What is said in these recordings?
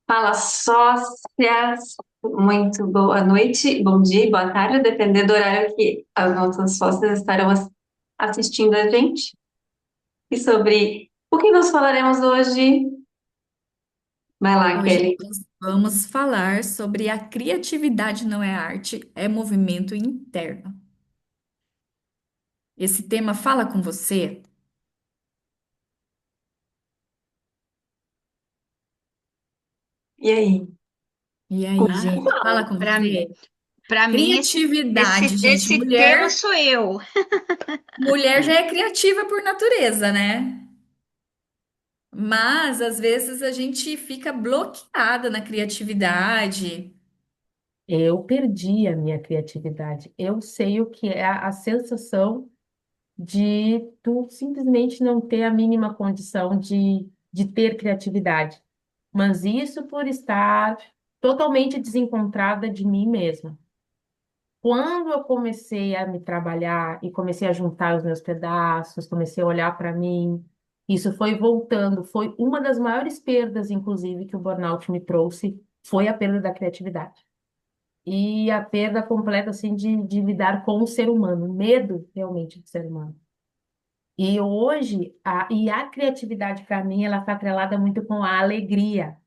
Fala sócias, muito boa noite, bom dia e boa tarde, dependendo do horário que as nossas sócias estarão assistindo a gente. E sobre o que nós falaremos hoje? Vai lá, Hoje Kelly. nós vamos falar sobre a criatividade não é arte, é movimento interno. Esse tema fala com você? E aí? E aí, Como gente, fala com Para você? para mim, Criatividade, gente. esse tema sou eu. Mulher já é criativa por natureza, né? Mas às vezes a gente fica bloqueada na criatividade. Eu perdi a minha criatividade. Eu sei o que é a sensação de tu simplesmente não ter a mínima condição de ter criatividade. Mas isso por estar totalmente desencontrada de mim mesma. Quando eu comecei a me trabalhar e comecei a juntar os meus pedaços, comecei a olhar para mim, isso foi voltando. Foi uma das maiores perdas, inclusive, que o burnout me trouxe, foi a perda da criatividade e a perda completa assim de lidar com o ser humano, medo realmente do ser humano. E hoje a criatividade para mim ela está atrelada muito com a alegria.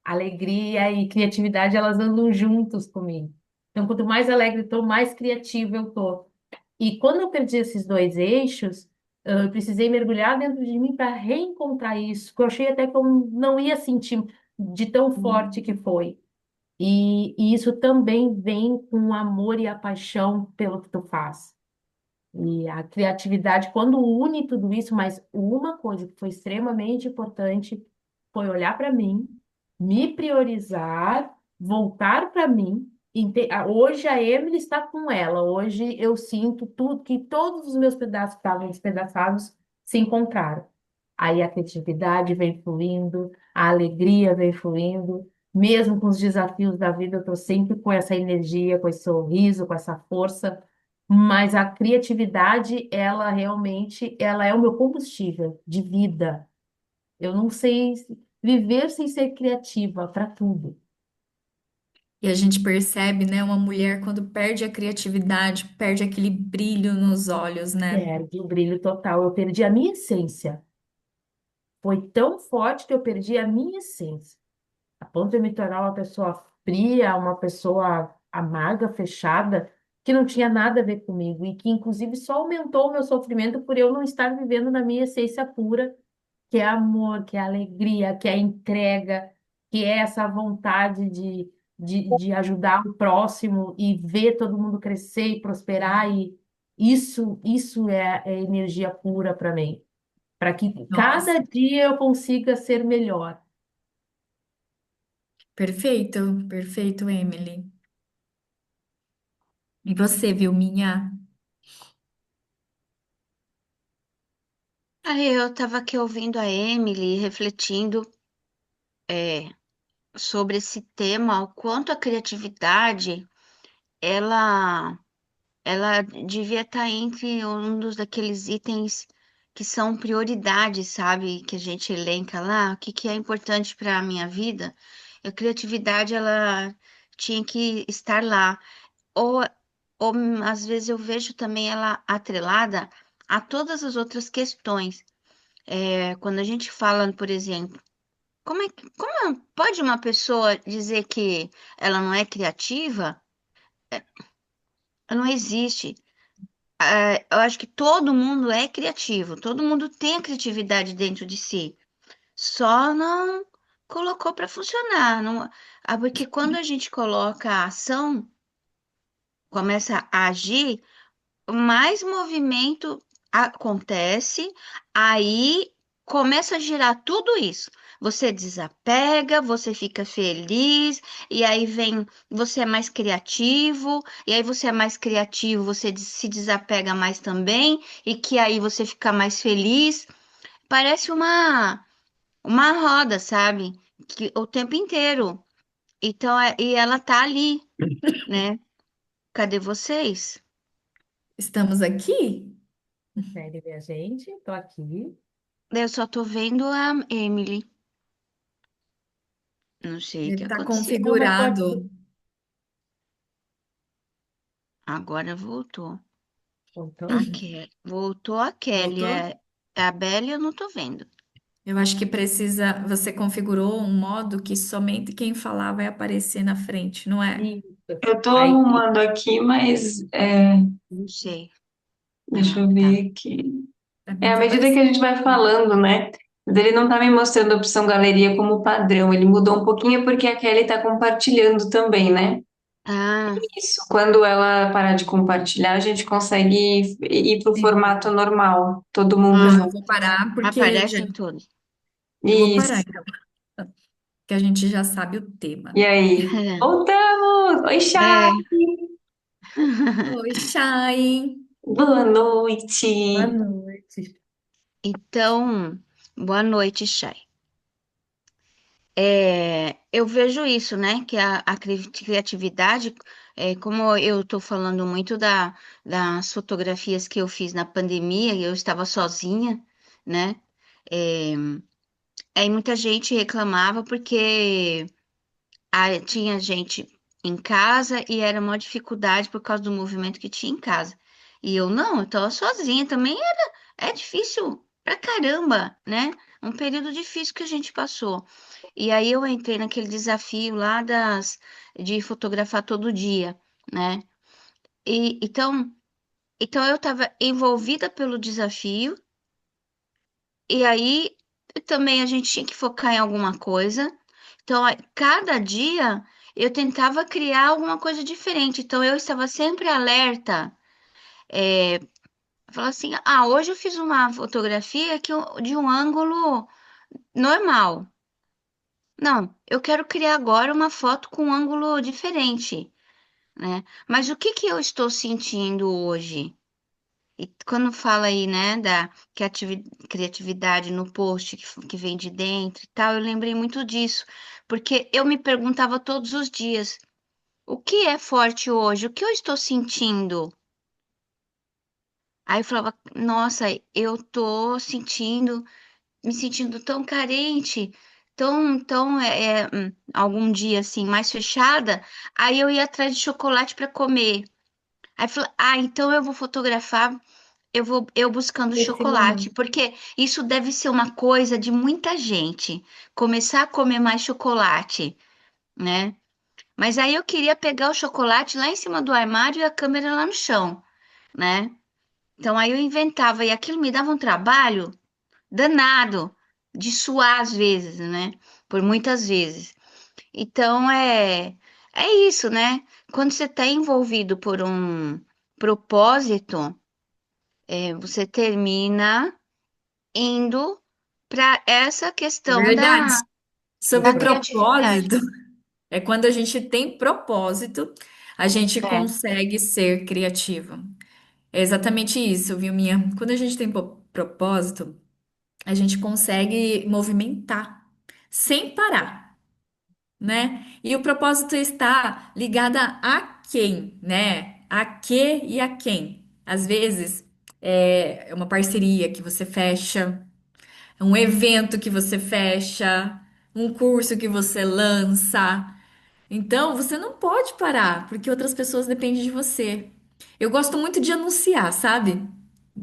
Alegria e criatividade elas andam juntos comigo. Então, quanto mais alegre eu tô, mais criativa eu tô. E quando eu perdi esses dois eixos, eu precisei mergulhar dentro de mim para reencontrar isso, que eu achei até que eu não ia sentir de tão forte que foi. E isso também vem com o amor e a paixão pelo que tu faz. E a criatividade, quando une tudo isso, mas uma coisa que foi extremamente importante foi olhar para mim, me priorizar, voltar para mim. Hoje a Emily está com ela. Hoje eu sinto tudo que todos os meus pedaços que estavam despedaçados se encontraram. Aí a criatividade vem fluindo, a alegria vem fluindo, mesmo com os desafios da vida, eu estou sempre com essa energia, com esse sorriso, com essa força, mas a criatividade, ela realmente, ela é o meu combustível de vida. Eu não sei viver sem ser criativa para tudo. E a gente percebe, né, uma mulher quando perde a criatividade, perde aquele brilho nos olhos, né? Perde o brilho total. Eu perdi a minha essência. Foi tão forte que eu perdi a minha essência. A ponto de me tornar uma pessoa fria, uma pessoa amarga, fechada, que não tinha nada a ver comigo e que, inclusive, só aumentou o meu sofrimento por eu não estar vivendo na minha essência pura, que é amor, que é alegria, que é entrega, que é essa vontade de ajudar o próximo e ver todo mundo crescer e prosperar. E isso é energia pura para mim, para que Nossa, cada dia eu consiga ser melhor. perfeito, perfeito, Emily. E você, viu, minha? Aí eu estava aqui ouvindo a Emily, refletindo é, sobre esse tema, o quanto a criatividade, ela, ela devia estar entre um dos daqueles itens que são prioridades, sabe? Que a gente elenca lá, o que que é importante para a minha vida. A criatividade, ela tinha que estar lá. Ou, ou às vezes eu vejo também ela atrelada a todas as outras questões. Quando a gente fala, por exemplo, como pode uma pessoa dizer que ela não é criativa? Não existe. Eu acho que todo mundo é criativo, todo mundo tem a criatividade dentro de si, só não colocou para funcionar. Não, porque quando a gente coloca a ação, começa a agir, mais movimento acontece, aí começa a girar tudo isso. Você desapega, você fica feliz, e aí vem, você é mais criativo, e aí você é mais criativo, você se desapega mais também, e que aí você fica mais feliz. Parece uma roda, sabe? Que o tempo inteiro. Então, e ela tá ali, né? Cadê vocês? Estamos aqui? Sério, minha gente, tô aqui. Eu só tô vendo a Emily. Não sei o que Ele está aconteceu. Não, mas pode ser. configurado. Agora voltou. Então, Voltou a Kelly. Voltou? A Belle eu não tô vendo. Eu acho que precisa. Você configurou um modo que somente quem falar vai aparecer na frente, não é? isso. Eu tô Aí, arrumando aqui, mas Não sei. deixa Ah, eu tá. ver aqui. Pra É mim à tá medida que a aparecendo. gente vai falando, né? Mas ele não tá me mostrando a opção galeria como padrão. Ele mudou um pouquinho porque a Kelly tá compartilhando também, né? Ah, Isso. Quando ela parar de compartilhar, a gente consegue ir pro Sim. formato normal, todo mundo Então eu junto. vou parar porque já. aparecem todos. Eu vou parar, Isso. então, que a gente já sabe o E tema. aí? Voltamos! Oi, Chá! É. Oi, Chay. Boa boa noite! noite. Então, boa noite, Chay. Eu vejo isso, né? Que a criatividade, como eu estou falando muito das fotografias que eu fiz na pandemia, eu estava sozinha, né? É, aí muita gente reclamava porque tinha gente em casa e era uma dificuldade por causa do movimento que tinha em casa. E eu não, eu estava sozinha também, é difícil pra caramba, né? Um período difícil que a gente passou. E aí eu entrei naquele desafio lá de fotografar todo dia, né? Então eu estava envolvida pelo desafio, e aí também a gente tinha que focar em alguma coisa. Então, cada dia eu tentava criar alguma coisa diferente. Então, eu estava sempre alerta. É, falar assim, hoje eu fiz uma fotografia de um ângulo normal. Não, eu quero criar agora uma foto com um ângulo diferente, né? Mas o que que eu estou sentindo hoje? E quando fala aí, né, da criatividade no post que vem de dentro e tal, eu lembrei muito disso, porque eu me perguntava todos os dias, o que é forte hoje? O que eu estou sentindo? Aí eu falava, nossa, eu tô me sentindo tão carente, algum dia assim, mais fechada. Aí eu ia atrás de chocolate para comer. Aí eu falei, então eu vou fotografar, eu buscando Nesse chocolate, momento. porque isso deve ser uma coisa de muita gente, começar a comer mais chocolate, né? Mas aí eu queria pegar o chocolate lá em cima do armário e a câmera lá no chão, né? Então aí eu inventava e aquilo me dava um trabalho danado de suar às vezes, né? Por muitas vezes. Então é isso, né? Quando você está envolvido por um propósito, você termina indo para essa questão Verdade. da Sobre criatividade. propósito, é quando a gente tem propósito, a gente É, consegue ser criativo. É exatamente isso, viu, minha? Quando a gente tem propósito, a gente consegue movimentar sem parar, né? E o propósito está ligado a quem, né? A que e a quem. Às vezes é uma parceria que você fecha, um evento que você fecha, um curso que você lança. Então, você não pode parar, porque outras pessoas dependem de você. Eu gosto muito de anunciar, sabe?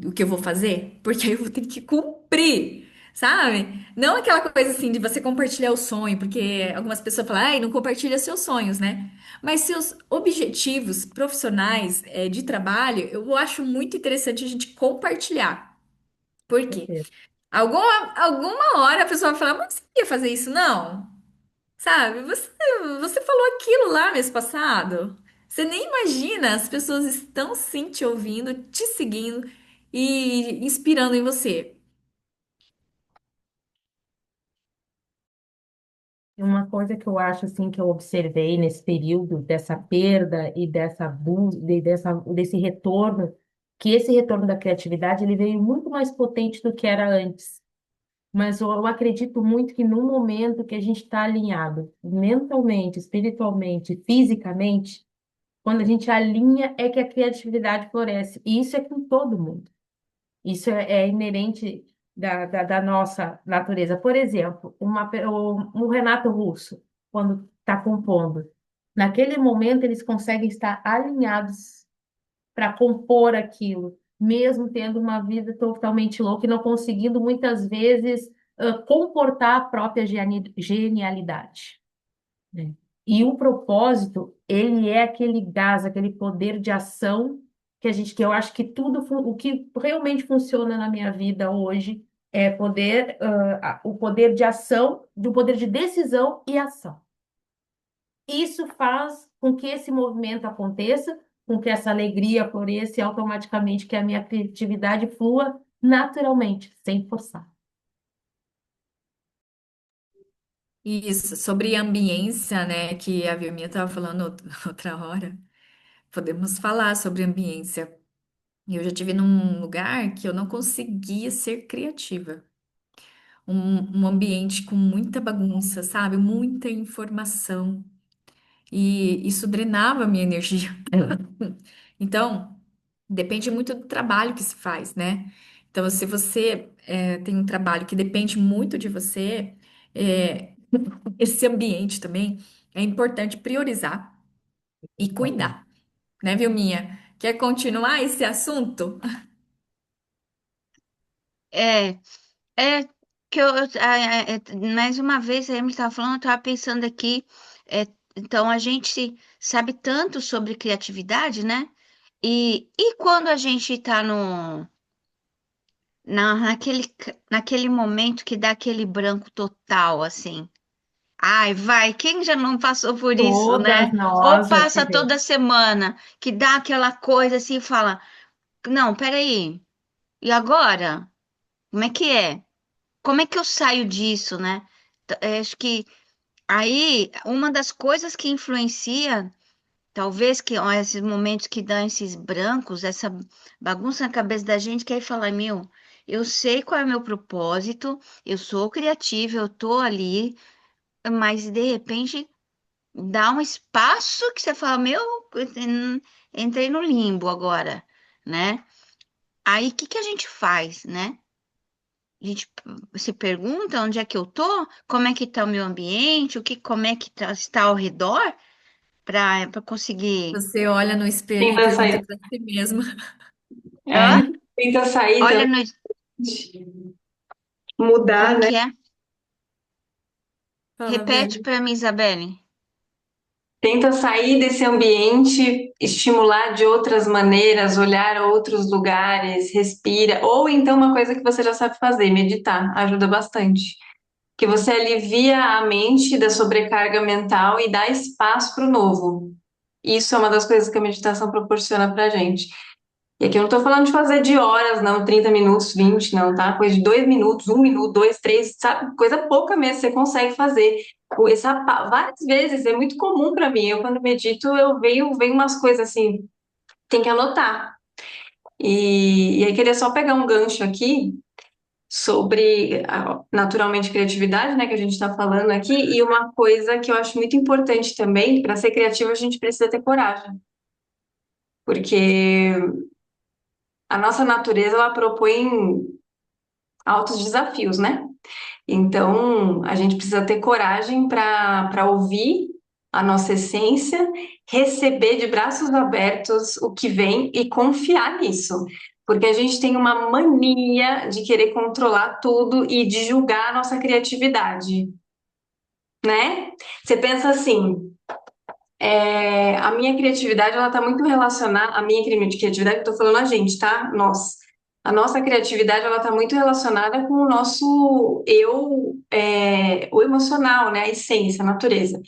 O que eu vou fazer, porque aí eu vou ter que cumprir, sabe? Não aquela coisa assim de você compartilhar o sonho, porque algumas pessoas falam, ai, não compartilha seus sonhos, né? Mas seus objetivos profissionais, de trabalho, eu acho muito interessante a gente compartilhar. Por quê? Alguma hora a pessoa vai falar, mas você queria fazer isso? Não. Sabe? Você falou aquilo lá mês passado. Você nem imagina, as pessoas estão sim te ouvindo, te seguindo e inspirando em você. Uma coisa que eu acho assim que eu observei nesse período dessa perda e desse retorno, que esse retorno da criatividade ele veio muito mais potente do que era antes. Mas eu acredito muito que no momento que a gente está alinhado mentalmente, espiritualmente, fisicamente, quando a gente alinha é que a criatividade floresce. E isso é com todo mundo. Isso é inerente da nossa natureza. Por exemplo, o Renato Russo. quando está compondo. Naquele momento, eles conseguem estar alinhados para compor aquilo, mesmo tendo uma vida totalmente louca e não conseguindo muitas vezes comportar a própria genialidade, né? E o propósito, ele é aquele gás, aquele poder de ação que eu acho que o que realmente funciona na minha vida hoje é o poder de ação, do poder de decisão e ação. Isso faz com que esse movimento aconteça, com que essa alegria floresça e automaticamente que a minha criatividade flua naturalmente, sem forçar. Isso, sobre ambiência, né, que a Vilminha estava falando outra hora, podemos falar sobre ambiência. Eu já estive num lugar que eu não conseguia ser criativa. Um ambiente com muita bagunça, sabe? Muita informação. E isso drenava a minha energia. Então, depende muito do trabalho que se faz, né? Então, se você tem um trabalho que depende muito de você, é, esse ambiente também é importante priorizar e cuidar, né, Vilminha? Quer continuar esse assunto? É, é que mais uma vez a Emily estava falando, eu estava pensando aqui, então a gente sabe tanto sobre criatividade, né? E quando a gente está naquele momento que dá aquele branco total, assim. Ai, vai, quem já não passou por isso, Todas né? Ou nós já passa tivemos. toda semana, que dá aquela coisa assim e fala, não, peraí, e agora? Como é que é? Como é que eu saio disso, né? Acho que aí uma das coisas que influencia, talvez que ó, esses momentos que dão esses brancos, essa bagunça na cabeça da gente, que aí fala, meu, eu sei qual é o meu propósito, eu sou criativa, eu tô ali, mas de repente dá um espaço que você fala, meu, entrei no limbo agora, né? Aí o que que a gente faz, né? A gente se pergunta onde é que eu tô, como é que tá o meu ambiente, como é que está ao redor, para conseguir. Você olha no espelho e Tenta pergunta sair, para si mesma. é, Hã? tenta sair Olha também, no. mudar, Como né? que é? Fala, Repete velho. para mim, Isabelle. Tenta sair desse ambiente, estimular de outras maneiras, olhar outros lugares, respira. Ou então uma coisa que você já sabe fazer, meditar, ajuda bastante. Que você alivia a mente da sobrecarga mental e dá espaço para o novo. Isso é uma das coisas que a meditação proporciona para gente. E aqui eu não estou falando de fazer de horas, não, 30 minutos, 20 não, tá? Coisa de 2 minutos, 1 minuto, dois, três, sabe? Coisa pouca mesmo, você consegue fazer. Várias vezes, é muito comum para mim. Eu, quando medito, venho umas coisas assim, tem que anotar. E aí, queria só pegar um gancho aqui sobre, naturalmente, criatividade, né, que a gente está falando aqui, e uma coisa que eu acho muito importante também, para ser criativo, a gente precisa ter coragem, porque a nossa natureza, ela propõe altos desafios, né? Então, a gente precisa ter coragem para ouvir a nossa essência, receber de braços abertos o que vem e confiar nisso. Porque a gente tem uma mania de querer controlar tudo e de julgar a nossa criatividade, né? Você pensa assim, a minha criatividade, ela está muito relacionada, a minha criatividade, eu tô falando a gente, tá? Nós. A nossa criatividade, ela está muito relacionada com o nosso eu, o emocional, né? A essência, a natureza.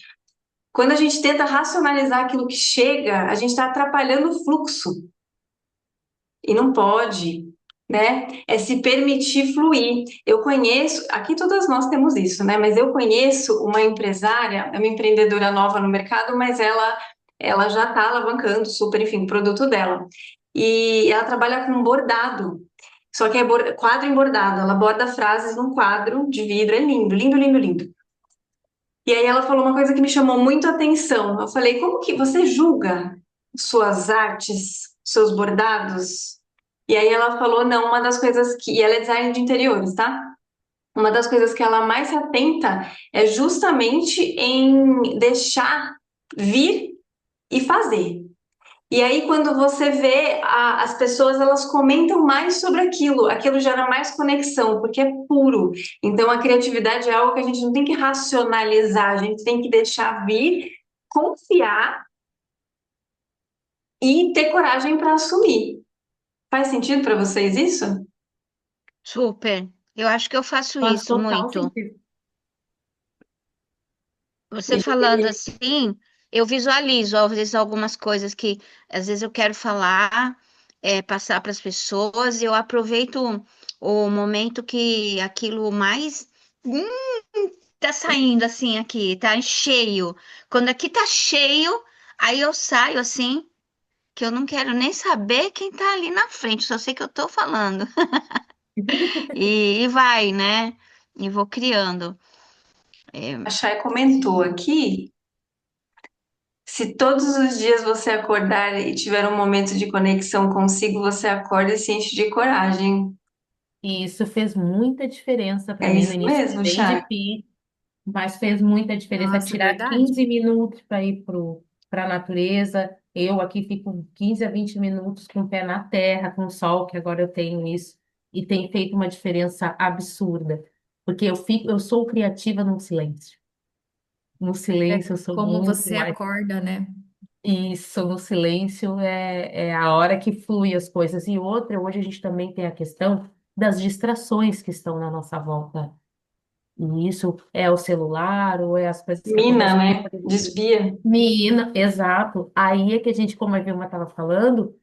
Quando a gente tenta racionalizar aquilo que chega, a gente está atrapalhando o fluxo. E não pode, né? É se permitir fluir. Eu conheço, aqui todas nós temos isso, né? Mas eu conheço uma empresária, é uma empreendedora nova no mercado, mas ela já está alavancando super, enfim, o produto dela. E ela trabalha com bordado. Só que é quadro embordado. Ela borda frases num quadro de vidro. É lindo, lindo, lindo, lindo. E aí ela falou uma coisa que me chamou muito a atenção. Eu falei, como que você julga suas artes, seus bordados? E aí ela falou, não, uma das coisas que... E ela é designer de interiores, tá? uma das coisas que ela mais se atenta é justamente em deixar vir e fazer. E aí, quando você vê as pessoas, elas comentam mais sobre aquilo, aquilo gera mais conexão, porque é puro. Então, a criatividade é algo que a gente não tem que racionalizar, a gente tem que deixar vir, confiar e ter coragem para assumir. Faz sentido para vocês isso? Super. Eu acho que eu faço Faz isso total muito. sentido. Você falando E assim, eu visualizo às vezes algumas coisas que às vezes eu quero falar, passar para as pessoas, e eu aproveito o momento que aquilo mais tá saindo assim aqui, tá cheio. Quando aqui tá cheio, aí eu saio assim, que eu não quero nem saber quem tá ali na frente, só sei que eu tô falando. E vai, né? E vou criando. É, a Chay comentou aqui, se todos os dias você acordar e tiver um momento de conexão consigo, você acorda e se enche de coragem. E isso fez muita diferença para É mim. No isso início foi mesmo, bem Chay? difícil, mas fez muita diferença Nossa, é tirar verdade. 15 minutos para ir para a natureza. Eu aqui fico 15 a 20 minutos com o pé na terra, com o sol, que agora eu tenho isso, e tem feito uma diferença absurda. Porque eu sou criativa no silêncio. No É silêncio eu sou como muito você mais. acorda, né? Isso, no silêncio é a hora que flui as coisas. E outra, hoje a gente também tem a questão das distrações que estão na nossa volta. E isso é o celular, ou é as coisas que Mina, acontecem. Porque, né? por exemplo, Desvia. menina, exato. Aí é que a gente, como a Vilma estava falando,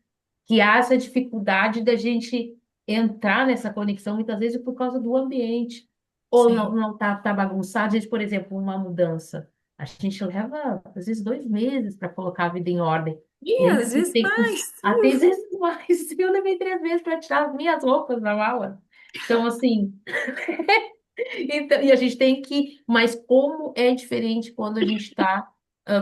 que há essa dificuldade da gente entrar nessa conexão, muitas vezes por causa do ambiente. Ou não, Sim. não tá bagunçado. A gente, por exemplo, uma mudança. A gente leva, às vezes, 2 meses para colocar a vida em ordem. E E ainda às tem vezes que mais. até às vezes mais. Eu levei 3 meses para tirar as minhas roupas da mala. Então, assim, então, e a gente tem que, mas como é diferente quando a gente está,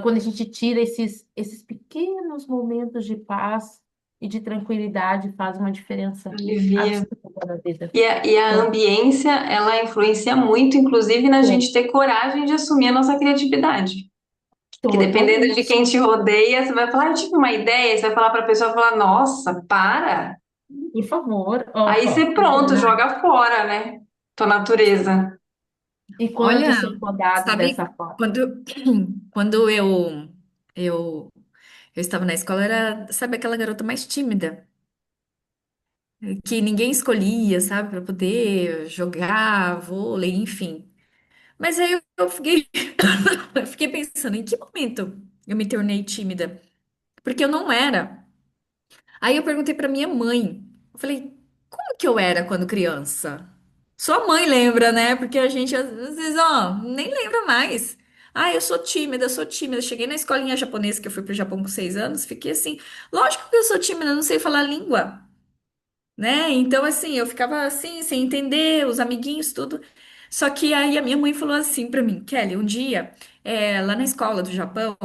quando a gente tira esses pequenos momentos de paz e de tranquilidade, faz uma diferença Alivia. absurda na vida. E a Então, ambiência, ela influencia muito, inclusive, na to- gente ter coragem de assumir a nossa criatividade. Que dependendo de totalmente, quem te rodeia, você vai falar, eu tive uma ideia, você vai falar para a pessoa, falar, nossa, para. por favor, Aí ó, você pronto, joga fora, né? Tua natureza. e quando Olha, são podados dessa sabe, forma? quando eu, eu estava na escola, era, sabe, aquela garota mais tímida, que ninguém escolhia, sabe, para poder jogar vôlei, enfim. Mas aí eu fiquei, eu fiquei pensando, em que momento eu me tornei tímida? Porque eu não era. Aí eu perguntei pra minha mãe. Eu falei, como que eu era quando criança? Sua mãe lembra, né? Porque a gente às vezes, ó, nem lembra mais. Ah, eu sou tímida, eu sou tímida. Cheguei na escolinha japonesa, que eu fui pro Japão com 6 anos, fiquei assim, lógico que eu sou tímida, eu não sei falar a língua, né? Então, assim, eu ficava assim, sem entender, os amiguinhos, tudo. Só que aí a minha mãe falou assim pra mim, Kelly, um dia, lá na escola do Japão,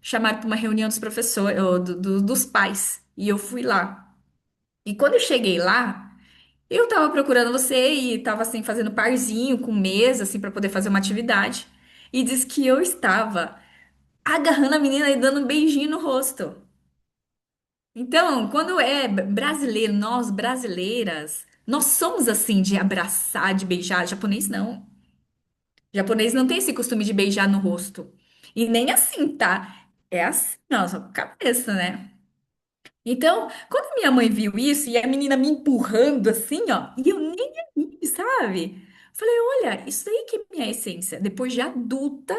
chamaram pra uma reunião dos professores, ou dos pais, e eu fui lá. E quando eu cheguei lá, eu tava procurando você e tava assim fazendo parzinho com mesa assim para poder fazer uma atividade. E disse que eu estava agarrando a menina e dando um beijinho no rosto. Então, quando é brasileiro, nós brasileiras, nós somos assim de abraçar, de beijar. Japonês não. Japonês não tem esse costume de beijar no rosto. E nem assim, tá? É assim, nossa, cabeça, né? Então, quando minha mãe viu isso e a menina me empurrando assim, ó, e eu nem aí, sabe? Falei, olha, isso aí que é minha essência. Depois de adulta,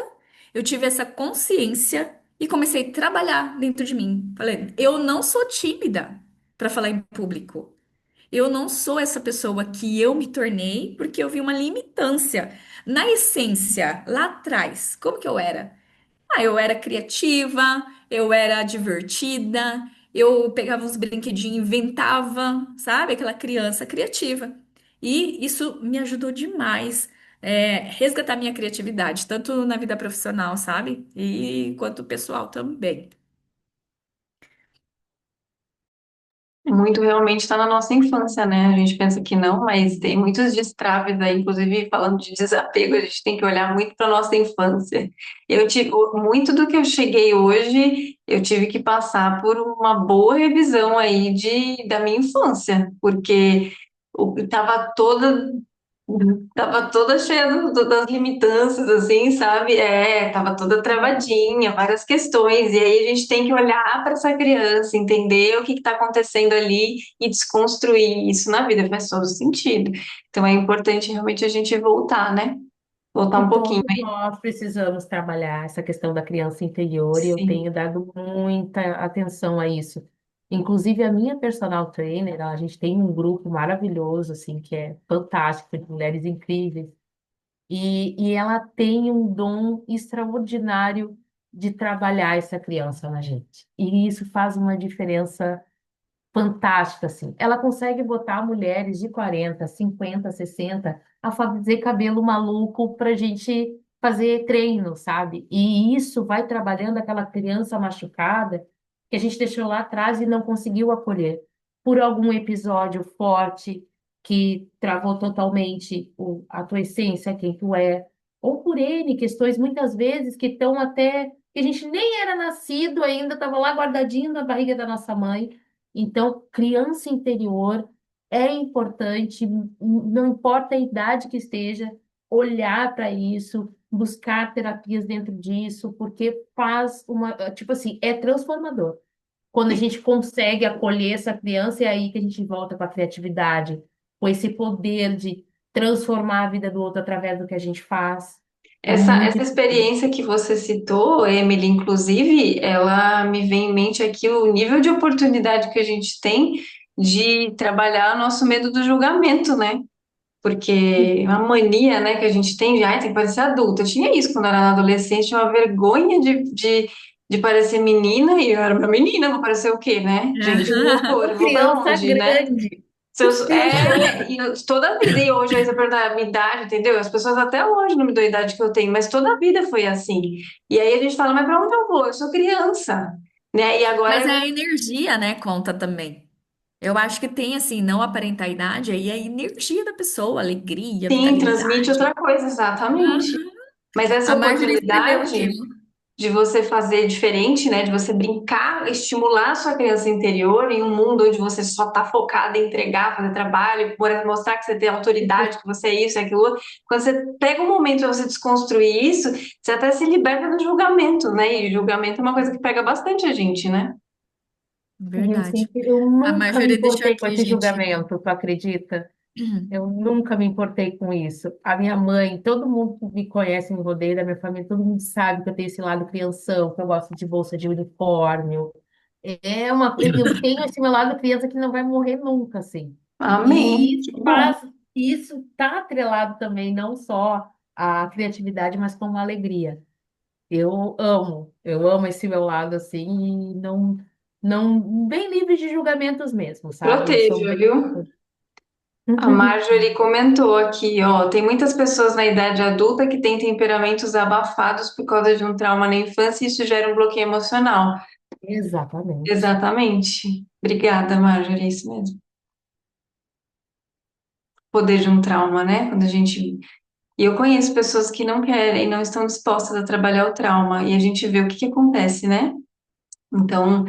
eu tive essa consciência e comecei a trabalhar dentro de mim. Falei, eu não sou tímida para falar em público. Eu não sou essa pessoa que eu me tornei porque eu vi uma limitância. Na essência, lá atrás, como que eu era? Ah, eu era criativa, eu era divertida, eu pegava uns brinquedinhos, e inventava, sabe? Aquela criança criativa. E isso me ajudou demais, resgatar minha criatividade, tanto na vida profissional, sabe? E quanto pessoal também. Muito realmente está na nossa infância, né? A gente pensa que não, mas tem muitos destraves aí, inclusive falando de desapego, a gente tem que olhar muito para nossa infância. Eu tive muito do que eu cheguei hoje, eu tive que passar por uma boa revisão aí da minha infância, porque estava toda cheia das limitâncias, assim, sabe? Tava toda travadinha, várias questões. E aí a gente tem que olhar para essa criança, entender o que está acontecendo ali e desconstruir isso na vida. Faz todo sentido. Então é importante realmente a gente voltar, né? Voltar E um pouquinho. todos nós precisamos trabalhar essa questão da criança interior, e eu Sim. tenho dado muita atenção a isso. Inclusive, a minha personal trainer, a gente tem um grupo maravilhoso, assim, que é fantástico, de mulheres incríveis, e ela tem um dom extraordinário de trabalhar essa criança na gente. E isso faz uma diferença fantástica, assim. Ela consegue botar mulheres de 40, 50, 60 a fazer cabelo maluco para a gente fazer treino, sabe? E isso vai trabalhando aquela criança machucada que a gente deixou lá atrás e não conseguiu acolher por algum episódio forte que travou totalmente a tua essência, quem tu é, ou por N questões, muitas vezes, que estão até, que a gente nem era nascido ainda, estava lá guardadinho na barriga da nossa mãe. Então, criança interior é importante, não importa a idade que esteja, olhar para isso, buscar terapias dentro disso, porque faz tipo assim, é transformador. Quando a gente consegue acolher essa criança, é aí que a gente volta com a criatividade, com esse poder de transformar a vida do outro através do que a gente faz. É muito Essa importante. experiência que você citou, Emily, inclusive, ela me vem em mente aqui o nível de oportunidade que a gente tem de trabalhar nosso medo do julgamento, né? Porque a mania, né, que a gente tem já, tem que parecer adulta. Eu tinha isso quando eu era adolescente, tinha uma vergonha de parecer menina, e eu era uma menina, vou parecer o quê, né? Gente, que horror, Uma eu vou pra criança onde, né? grande. É, toda a vida, e hoje aí você perguntar a minha idade, entendeu? As pessoas até hoje não me dão a idade que eu tenho, mas toda a vida foi assim. E aí a gente fala, mas pra onde eu vou? Eu sou criança, né? E Mas é agora a energia, né, conta também. Eu acho que tem, assim, não aparentar a idade, aí é a energia da pessoa, alegria, sim, transmite outra vitalidade. coisa, exatamente. Aham. Mas essa A Marjorie escreveu aqui. oportunidade de você fazer diferente, né? De você brincar, estimular a sua criança interior em um mundo onde você só está focada em entregar, fazer trabalho, mostrar que você tem autoridade, que você é isso, é aquilo. Quando você pega um momento para você desconstruir isso, você até se liberta do julgamento, né? E julgamento é uma coisa que pega bastante a gente, né? Verdade. Eu A nunca me Marjorie deixou importei com aqui, esse gente. julgamento, tu acredita? Eu nunca me importei com isso. A minha mãe, todo mundo que me conhece, me rodeia da minha família, todo mundo sabe que eu tenho esse lado crianção, que eu gosto de bolsa de unicórnio. Eu tenho esse meu lado criança que não vai morrer nunca, assim. E Amém. isso Que bom. faz, isso tá atrelado também, não só à criatividade, mas com a alegria. Eu amo esse meu lado, assim, e bem livre de julgamentos mesmo, sabe? Eu sou Proteja, bem. viu? A Marjorie comentou aqui, ó, tem muitas pessoas na idade adulta que têm temperamentos abafados por causa de um trauma na infância e isso gera um bloqueio emocional. Exatamente. Exatamente. Obrigada, Marjorie, é isso mesmo. Poder de um trauma, né? Quando a gente. E eu conheço pessoas que não querem, não estão dispostas a trabalhar o trauma, e a gente vê o que que acontece, né? Então,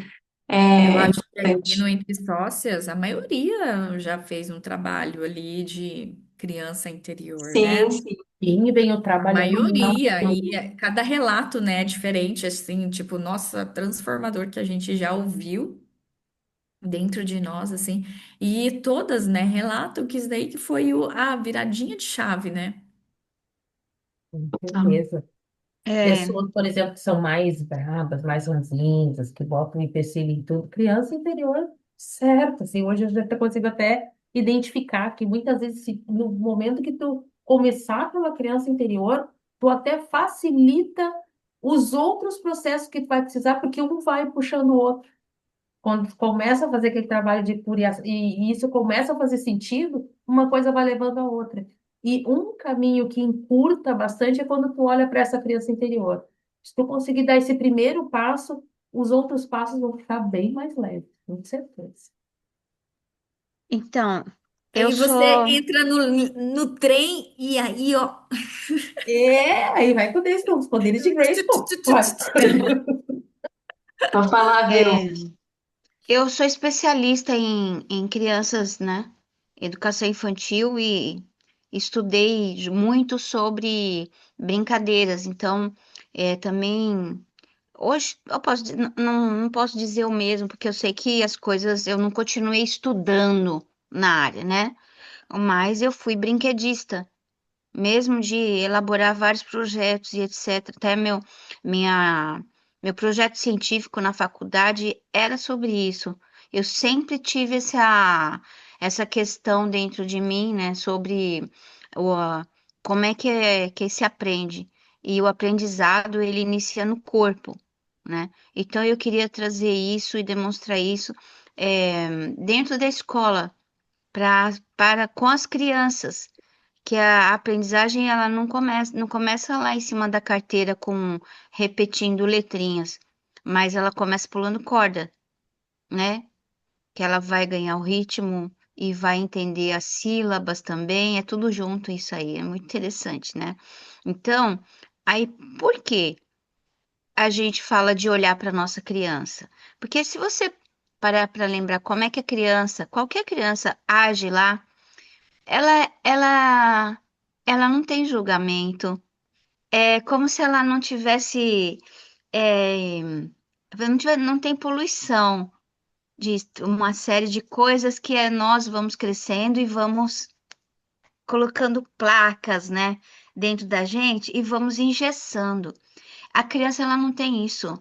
Eu é acho que aqui importante. no Entre Sócias, a maioria já fez um trabalho ali de criança interior, Sim, né? sim. E venho A trabalhando maioria, muito. e cada relato, né, é diferente, assim, tipo, nossa, transformador que a gente já ouviu dentro de nós, assim, e todas, né, relatam que isso daí que foi a viradinha de chave, né? Com Ah, certeza. É, Pessoas, por exemplo, que são mais bravas, mais ranzinhas, que botam empecilho em tudo. Criança interior, certo. Assim, hoje eu já consigo até identificar que muitas vezes, no momento que tu começar pela criança interior, tu até facilita os outros processos que tu vai precisar, porque um vai puxando o outro. Quando tu começa a fazer aquele trabalho de curiar, e isso começa a fazer sentido, uma coisa vai levando a outra. E um caminho que encurta bastante é quando tu olha para essa criança interior. Se tu conseguir dar esse primeiro passo, os outros passos vão ficar bem mais leves, com certeza. Então, eu Aí você sou. entra no trem e aí, ó. Aí vai poder com os poderes de Grayskull. Vai. Só falar, viu? é, Eu sou especialista em crianças, né? Educação infantil e estudei muito sobre brincadeiras. Então, também hoje eu posso, não posso dizer o mesmo, porque eu sei que as coisas eu não continuei estudando na área, né? Mas eu fui brinquedista, mesmo de elaborar vários projetos e etc. Até minha, meu projeto científico na faculdade era sobre isso. Eu sempre tive essa questão dentro de mim, né, sobre como que se aprende. E o aprendizado, ele inicia no corpo, né? Então, eu queria trazer isso e demonstrar isso dentro da escola, para com as crianças, que a aprendizagem ela não começa lá em cima da carteira com repetindo letrinhas, mas ela começa pulando corda, né? Que ela vai ganhar o ritmo e vai entender as sílabas também, é tudo junto isso aí, é muito interessante, né? Então, aí por que a gente fala de olhar para nossa criança? Porque se você parar para lembrar como é que a criança, qualquer criança age lá, ela não tem julgamento. É como se ela não tivesse, não tem poluição de uma série de coisas que nós vamos crescendo e vamos colocando placas, né, dentro da gente e vamos engessando. A criança, ela não tem isso.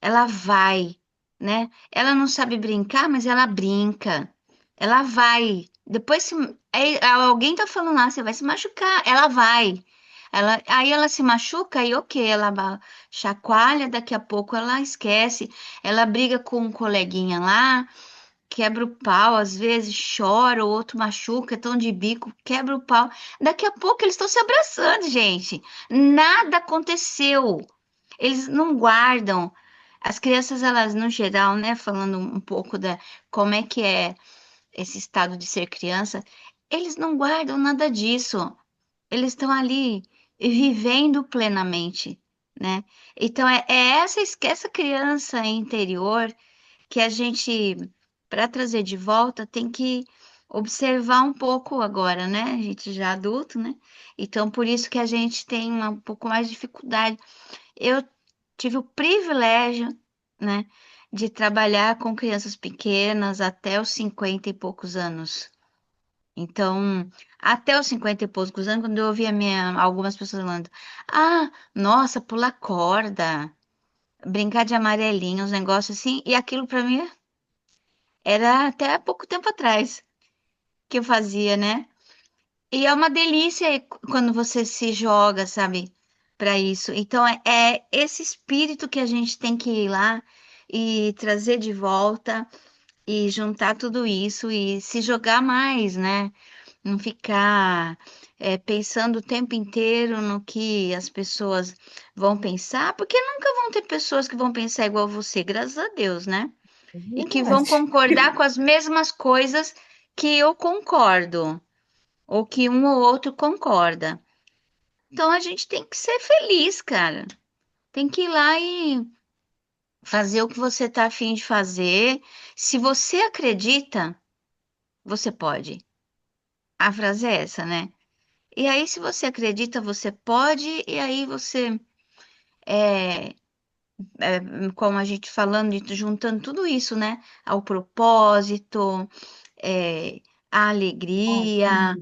Ela vai, né? Ela não sabe brincar, mas ela brinca. Ela vai. Depois, aí, alguém tá falando lá, você vai se machucar. Ela vai. Aí ela se machuca e ok, ela chacoalha, daqui a pouco ela esquece. Ela briga com um coleguinha lá, quebra o pau, às vezes chora, o outro machuca, tão de bico, quebra o pau. Daqui a pouco eles estão se abraçando, gente. Nada aconteceu. Eles não guardam. As crianças, elas, no geral, né, falando um pouco da como é que é esse estado de ser criança, eles não guardam nada disso. Eles estão ali vivendo plenamente, né? Então, essa criança interior que a gente, para trazer de volta, tem que observar um pouco agora, né? A gente já é adulto, né? Então, por isso que a gente tem um pouco mais de dificuldade. Eu tive o privilégio, né, de trabalhar com crianças pequenas até os 50 e poucos anos. Então, até os 50 e poucos anos, quando eu ouvia algumas pessoas falando, nossa, pular corda, brincar de amarelinho, uns negócios assim, e aquilo para mim era até pouco tempo atrás que eu fazia, né? E é uma delícia quando você se joga, sabe, para isso. Então, é esse espírito que a gente tem que ir lá e trazer de volta e juntar tudo isso e se jogar mais, né? Não ficar pensando o tempo inteiro no que as pessoas vão pensar, porque nunca vão ter pessoas que vão pensar igual você, graças a Deus, né? É E que vão verdade. concordar com as mesmas coisas que eu concordo ou que um ou outro concorda. Então a gente tem que ser feliz, cara. Tem que ir lá e fazer o que você tá afim de fazer. Se você acredita, você pode. A frase é essa, né? E aí, se você acredita, você pode, e aí você, é, como a gente falando, juntando tudo isso, né? Ao propósito, é, a alegria,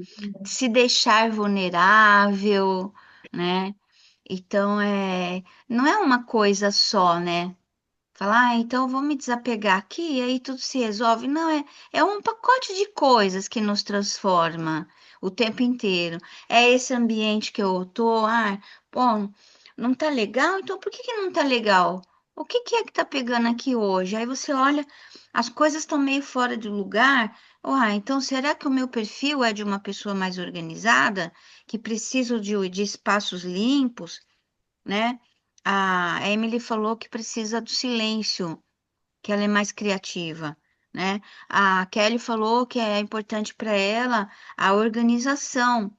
se deixar vulnerável, né? Então, não é uma coisa só, né? Falar, então eu vou me desapegar aqui e aí tudo se resolve. Não, é um pacote de coisas que nos transforma o tempo inteiro. É esse ambiente que eu tô, pô, não tá legal? Então por que que não tá legal? O que que é que tá pegando aqui hoje? Aí você olha, as coisas estão meio fora de lugar. Então será que o meu perfil é de uma pessoa mais organizada, que precisa de espaços limpos, né? A Emily falou que precisa do silêncio, que ela é mais criativa, né? A Kelly falou que é importante para ela a organização,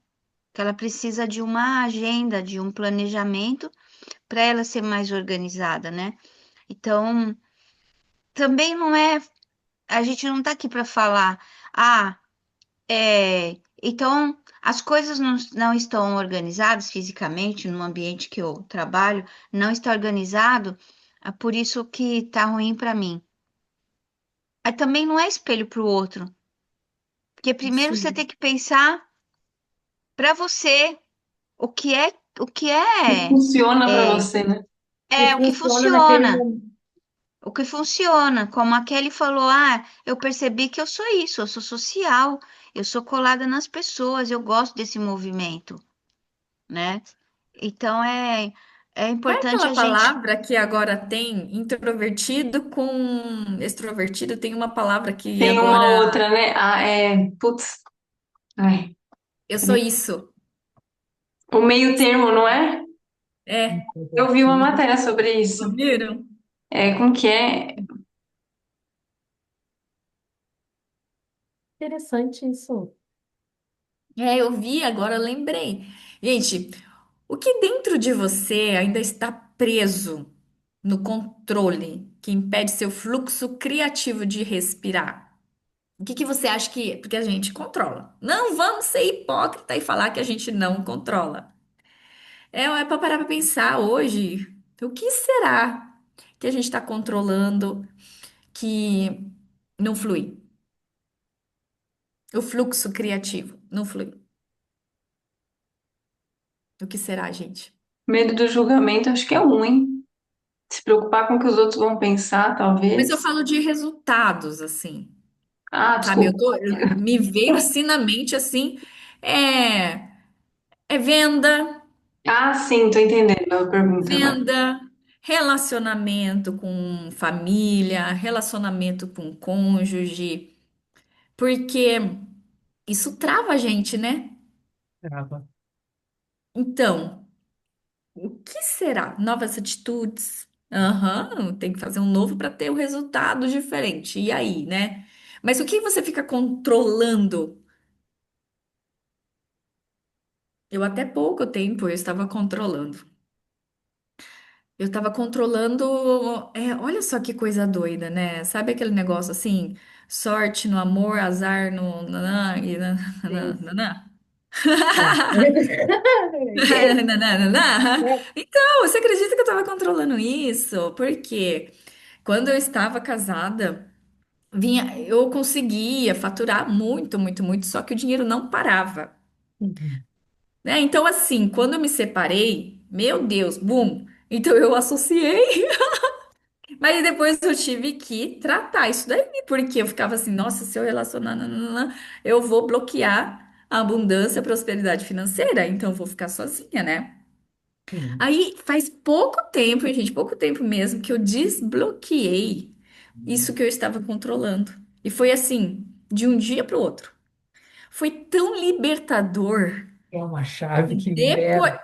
que ela precisa de uma agenda, de um planejamento para ela ser mais organizada, né? Então, também não é, a gente não está aqui para falar, ah, então as coisas não estão organizadas fisicamente no ambiente que eu trabalho, não está organizado, é por isso que tá ruim para mim. Aí também não é espelho para o outro, porque primeiro você tem Sim. que pensar para você o que é, o que Que é, funciona para é, você, né? E é o que funciona naquele funciona. momento. O que funciona, como a Kelly falou, ah, eu percebi que eu sou isso, eu sou social, eu sou colada nas pessoas, eu gosto desse movimento, né? Então é Qual é importante aquela a gente. palavra que agora tem introvertido com extrovertido? Tem uma palavra que Tem uma agora outra, né? Ah, putz, ai, eu sou isso. o meio termo, não é? É, Eu vi uma Introvertido. matéria sobre isso. ouviram? Como que é? Interessante isso. É, eu vi, agora eu lembrei. Gente, o que dentro de você ainda está preso no controle que impede seu fluxo criativo de respirar? O que que você acha que. Porque a gente controla. Não vamos ser hipócrita e falar que a gente não controla. É para parar para pensar hoje. O que será que a gente está controlando que não flui? O fluxo criativo não flui. O que será, gente? Medo do julgamento, acho que é um, hein? Se preocupar com o que os outros vão pensar, Mas eu talvez. falo de resultados, assim. Ah, Sabe, desculpa. me veio assim na mente, assim, é, é Ah, sim, tô entendendo a pergunta agora. venda, relacionamento com família, relacionamento com cônjuge, porque isso trava a gente, né? Trava. Então, o que será? Novas atitudes? Aham, tem que fazer um novo para ter um resultado diferente. E aí, né? Mas o que você fica controlando? Eu até pouco tempo eu estava controlando. Eu estava controlando. Olha só que coisa doida, né? Sabe aquele negócio assim? Sorte no amor, azar no nanã e Sim. nanã? Entendo. Nananana. É. Então, você acredita que eu estava controlando isso? Porque quando eu estava casada, eu conseguia faturar muito, muito, muito, só que o dinheiro não parava, Uhum. né? Então, assim, quando eu me separei, meu Deus, boom! Então eu associei. Mas depois eu tive que tratar isso daí, porque eu ficava assim, nossa, se eu relacionar, nananana, eu vou bloquear a abundância, a prosperidade financeira, então eu vou ficar sozinha, né? Sim. Aí faz pouco tempo, gente, pouco tempo mesmo, que eu desbloqueei isso que eu estava controlando. E foi assim, de um dia para o outro. Foi tão libertador. É uma chave que Depois, libera.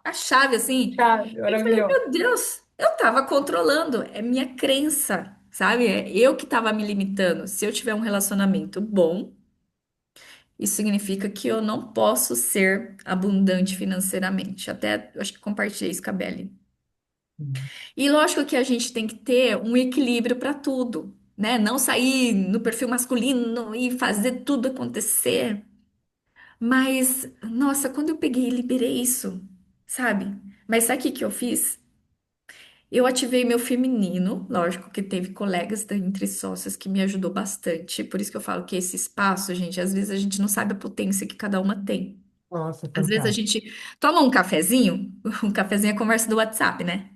a chave assim, Chave, eu falei, maravilhoso. meu Deus, eu estava controlando, é minha crença, sabe? É eu que estava me limitando. Se eu tiver um relacionamento bom, isso significa que eu não posso ser abundante financeiramente. Até eu acho que compartilhei isso com a Belly. Uhum. E lógico que a gente tem que ter um equilíbrio para tudo, né? Não sair no perfil masculino e fazer tudo acontecer. Mas, nossa, quando eu peguei e liberei isso, sabe? Mas sabe o que que eu fiz? Eu ativei meu feminino, lógico que teve colegas entre sócias que me ajudou bastante. Por isso que eu falo que esse espaço, gente, às vezes a gente não sabe a potência que cada uma tem. Nossa, Às vezes a fantástico. gente toma um cafezinho, um cafezinho é conversa do WhatsApp, né?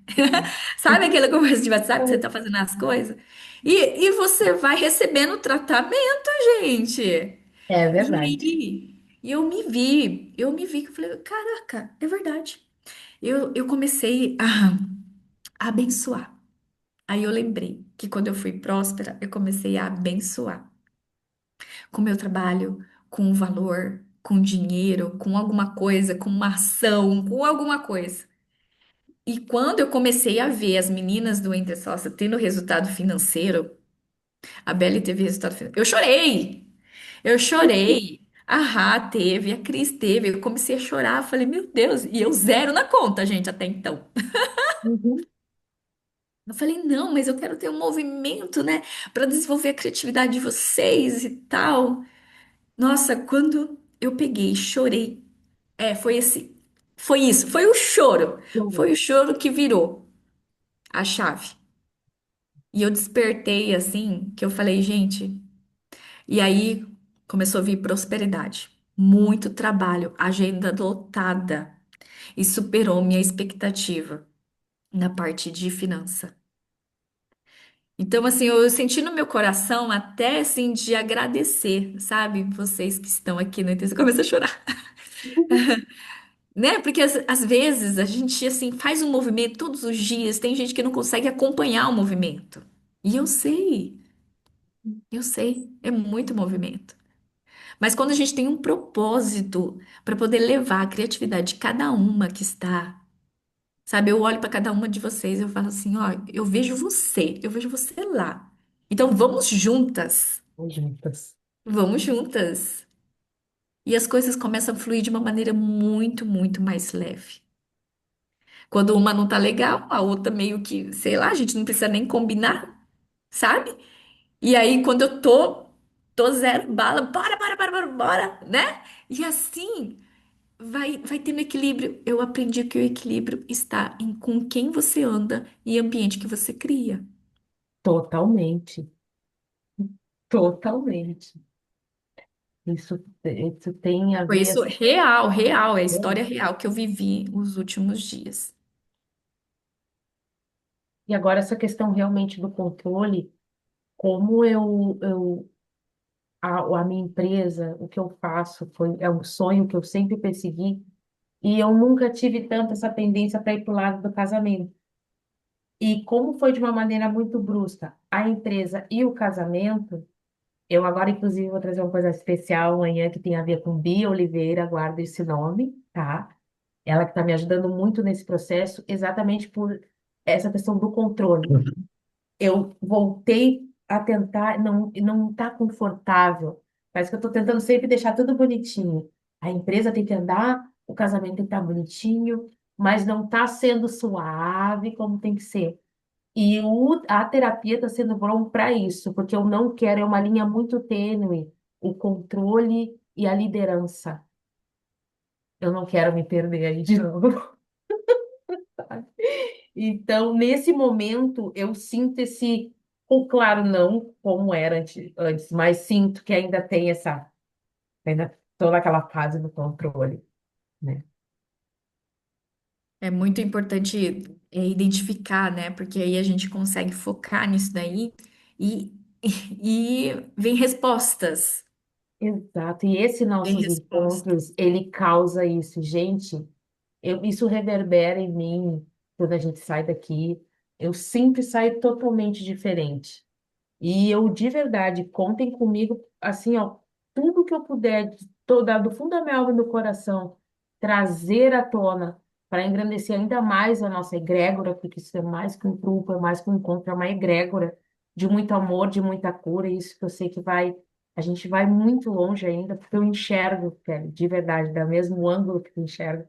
Sabe aquela conversa de WhatsApp que você tá fazendo as coisas? E você vai recebendo tratamento, gente. É E verdade. aí, eu me vi, que eu falei, caraca, é verdade. Eu comecei a abençoar. Aí eu lembrei que quando eu fui próspera, eu comecei a abençoar com o meu trabalho, com o valor, com dinheiro, com alguma coisa, com uma ação, com alguma coisa. E quando eu comecei a ver as meninas do Entre Sócia tendo resultado financeiro, A Belle teve resultado final. Eu chorei! Eu chorei! A Rá teve, a Cris teve. Eu comecei a chorar. Falei, meu Deus! E eu zero na conta, gente, até então. Uhum. Eu falei, não, mas eu quero ter um movimento, né, para desenvolver a criatividade de vocês e tal. Nossa, quando eu peguei, chorei. Foi esse, foi isso, foi o choro. Foi o choro que virou a chave. E eu despertei assim, que eu falei, gente. E aí começou a vir prosperidade. Muito trabalho, agenda lotada. E superou minha expectativa na parte de finança. Então, assim, eu senti no meu coração até, assim, de agradecer, sabe? Vocês que estão aqui no Intenso. Eu comecei a chorar, né? Porque às vezes a gente, assim, faz um movimento todos os dias. Tem gente que não consegue acompanhar o movimento. E eu sei, é muito movimento. Mas quando a gente tem um propósito para poder levar a criatividade de cada uma que está, sabe? Eu olho para cada uma de vocês e eu falo assim, ó, eu vejo você lá. Então vamos juntas, Juntas. vamos juntas. E as coisas começam a fluir de uma maneira muito, muito mais leve. Quando uma não tá legal, a outra meio que, sei lá, a gente não precisa nem combinar, sabe? E aí, quando eu tô zero bala, bora, né? E assim. Vai tendo equilíbrio. Eu aprendi que o equilíbrio está em com quem você anda e ambiente que você cria. Totalmente. Totalmente. Isso tem a Foi ver isso assim, real, real, é a história né? real que eu vivi os últimos dias. E agora essa questão realmente do controle, como a minha empresa, o que eu faço é um sonho que eu sempre persegui e eu nunca tive tanto essa tendência para ir para o lado do casamento. E como foi de uma maneira muito brusca a empresa e o casamento, eu agora, inclusive, vou trazer uma coisa especial amanhã que tem a ver com Bia Oliveira, guarda esse nome, tá? Ela que está me ajudando muito nesse processo, exatamente por essa questão do controle. Eu voltei a tentar, não está confortável. Parece que eu estou tentando sempre deixar tudo bonitinho. A empresa tem que andar, o casamento tem que estar bonitinho, mas não está sendo suave como tem que ser. E a terapia está sendo bom para isso, porque eu não quero, é uma linha muito tênue, o controle e a liderança. Eu não quero me perder aí de novo. Então, nesse momento, eu sinto esse, ou claro, não como era antes, mas sinto que ainda tem ainda estou naquela fase do controle, né? É muito importante identificar, né? Porque aí a gente consegue focar nisso daí e, e vem respostas. Exato. E esse Vem nossos resposta. encontros, ele causa isso, gente. Isso reverbera em mim quando a gente sai daqui. Eu sempre saio totalmente diferente. E eu, de verdade, contem comigo, assim, ó, tudo que eu puder, do fundo da minha alma e do coração, trazer à tona para engrandecer ainda mais a nossa egrégora, porque isso é mais que um grupo, é mais que um encontro, é uma egrégora de muito amor, de muita cura, e isso que eu sei que a gente vai muito longe ainda, porque eu enxergo, Kelly, de verdade, da mesmo ângulo que tu enxerga,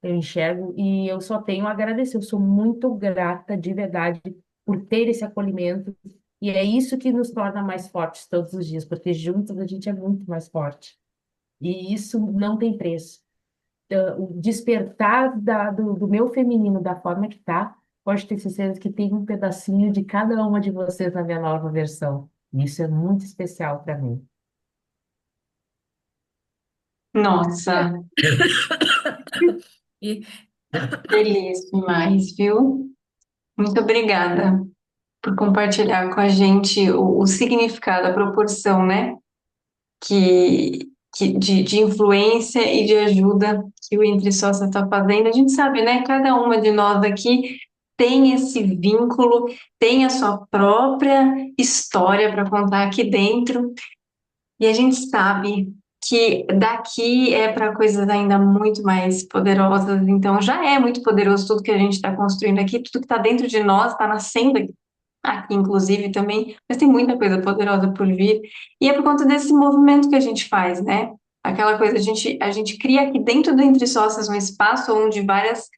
eu enxergo, e eu só tenho a agradecer, eu sou muito grata, de verdade, por ter esse acolhimento, e é isso que nos torna mais fortes todos os dias, porque juntos a gente é muito mais forte. E isso não tem preço. O despertar do meu feminino da forma que tá, pode ter certeza que tem um pedacinho de cada uma de vocês na minha nova versão. E isso é muito especial para mim. Nossa, E feliz demais, viu? Muito obrigada por compartilhar com a gente o significado, a proporção, né? De influência e de ajuda que o Entre Sócios está fazendo. A gente sabe, né? Cada uma de nós aqui tem esse vínculo, tem a sua própria história para contar aqui dentro, e a gente sabe que daqui é para coisas ainda muito mais poderosas. Então, já é muito poderoso tudo que a gente está construindo aqui, tudo que está dentro de nós está nascendo aqui. aqui, inclusive, também, mas tem muita coisa poderosa por vir. E é por conta desse movimento que a gente faz, né? Aquela coisa, a gente cria aqui dentro do Entre Sócias um espaço onde várias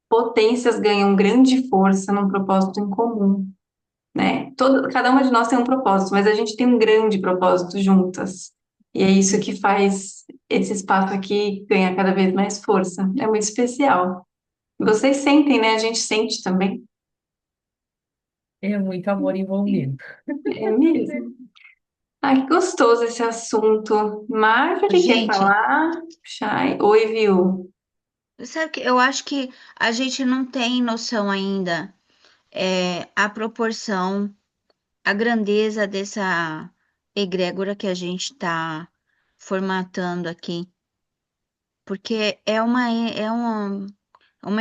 potências ganham grande força num propósito em comum, né? Cada uma de nós tem um propósito, mas a gente tem um grande propósito juntas. E é isso que faz esse espaço aqui ganhar cada vez mais força. É muito especial. Vocês sentem, né? A gente sente também. É muito amor envolvido. É mesmo. Ah, que gostoso esse assunto. Marjorie quer Gente, falar? Chay. Oi, viu? sabe que eu acho que a gente não tem noção ainda a proporção, a grandeza dessa egrégora que a gente está formatando aqui, porque é uma